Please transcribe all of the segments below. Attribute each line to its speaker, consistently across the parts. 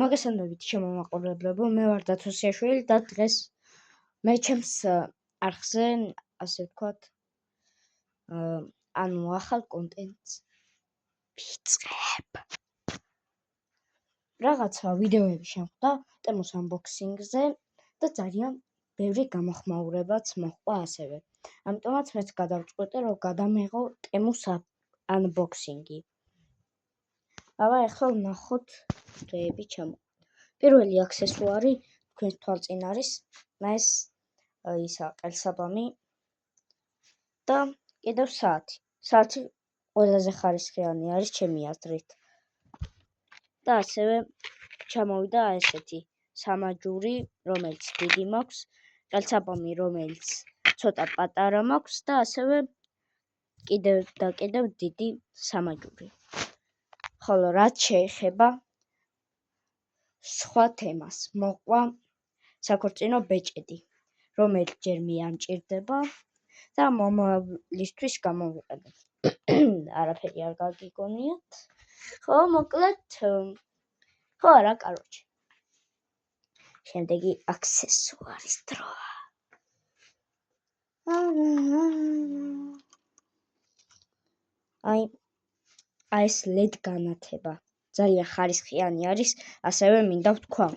Speaker 1: მოგესალმებით შემომაყურებლებო, მე ვარ დათოსიაშვილი და დღეს მე ჩემს არხზე, ასე ვთქვათ, ანუ ახალ კონტენტს ვიწყებ. რაღაცა ვიდეოები შემხვდა ტემოს unboxing-ზე და ძალიან ბევრი გამოხმაურებაც მოჰყვა ასევე. ამიტომაც მეც გადავწყვიტე, რომ გადამეღო ტემოს unboxing-ი. ახლა ვნახოთ დღეები ჩამო. პირველი აქსესუარი თქვენს თვალწინ არის, ეს ისა ყელსაბამი და კიდევ საათი. საათი ყველაზე ხარისხიანი არის ჩემი აზრით. და ასევე ჩამოვიდა ესეთი სამაჯური, რომელიც დიდი მაქვს, ყელსაბამი, რომელიც ცოტა პატარა მაქვს და ასევე კიდევ დიდი სამაჯური. ხოლო რაც შეეხება სხვა თემას, მოყვა საქორწინო ბეჭედი, რომელიც ჯერ მე ამჭირდება და მომავლისთვის გამოვიყენებ. არაფერი არ გაგიგონიათ. ხო, მოკლედ, ხო არა, კაროჩე. შემდეგი აქსესუარის დროა. აი ეს LED განათება. ძალიან ხარისხიანი არის, ასევე მინდა ვთქვა.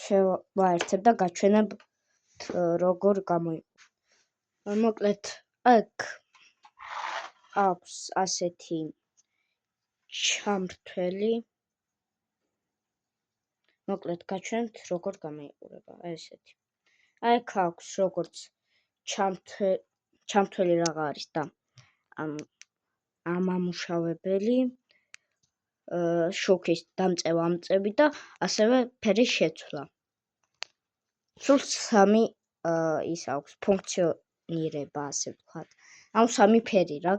Speaker 1: შევაერთებ და გაჩვენებ როგორ გამოიყო. მოკლედ, აქ აქვს ასეთი ჩამრთველი. მოკლედ გაჩვენებთ როგორ გამოიყურება ესეთი. აქ აქვს როგორც ჩამრთველი რაღა არის და ამამუშავებელი შუქის დამწევა ამწები და ასევე ფერის შეცვლა. სულ 3 ის აქვს ფუნქციონირება, ასე ვთქვათ. ანუ 3 ფერი რა.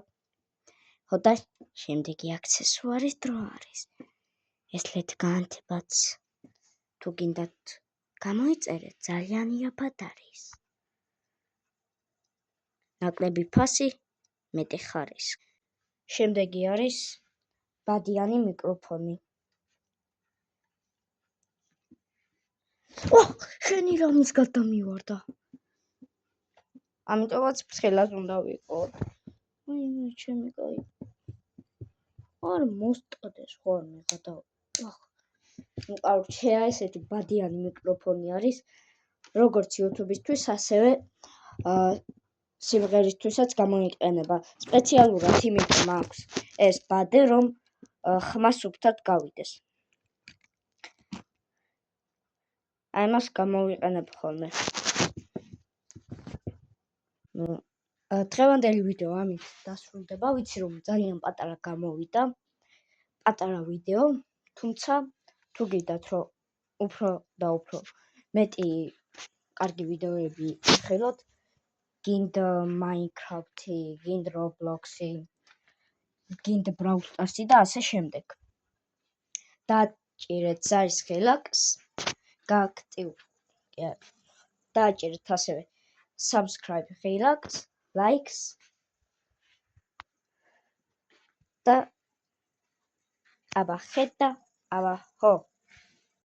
Speaker 1: ხო და შემდეგი აქსესუარის დრო არის. ეს LED განათებაც თუ გინდათ გამოიწერეთ, ძალიან იაფად არის. ნაკლები ფასი, მეტი ხარისხი. შემდეგი არის ბადიანი მიკროფონი. შენი რამის გადამივარდა. ამიტომაც ფრთხილად უნდა ვიყო. ჩემი კაი. არ მოსტადეს ხო მე გადავა. კაროჩე, ესეთი ბადიანი მიკროფონი არის, როგორც YouTube-ისთვის, ასევე სიმღერისთვისაც გამოიყენება. სპეციალურად იმიტომ აქვს ეს ბადე, რომ ხმა სუფთად გავიდეს. აი მას გამოვიყენებ ხოლმე. დღევანდელი ვიდეო ამით დასრულდება. ვიცი რომ ძალიან პატარა გამოვიდა. პატარა ვიდეო, თუმცა თუ გიდათ რომ უფრო და უფრო მეტი კარგი ვიდეოები ვიხილოთ, გინდა Minecraft-ი, გინდა Roblox-ი, გინდა Brawl Stars-ი და ასე შემდეგ. დააჭირეთ ზარის ღილაკს, დააჭირეთ ასევე subscribe ღილაკს, likes და აბა ხედა, აბა ხო.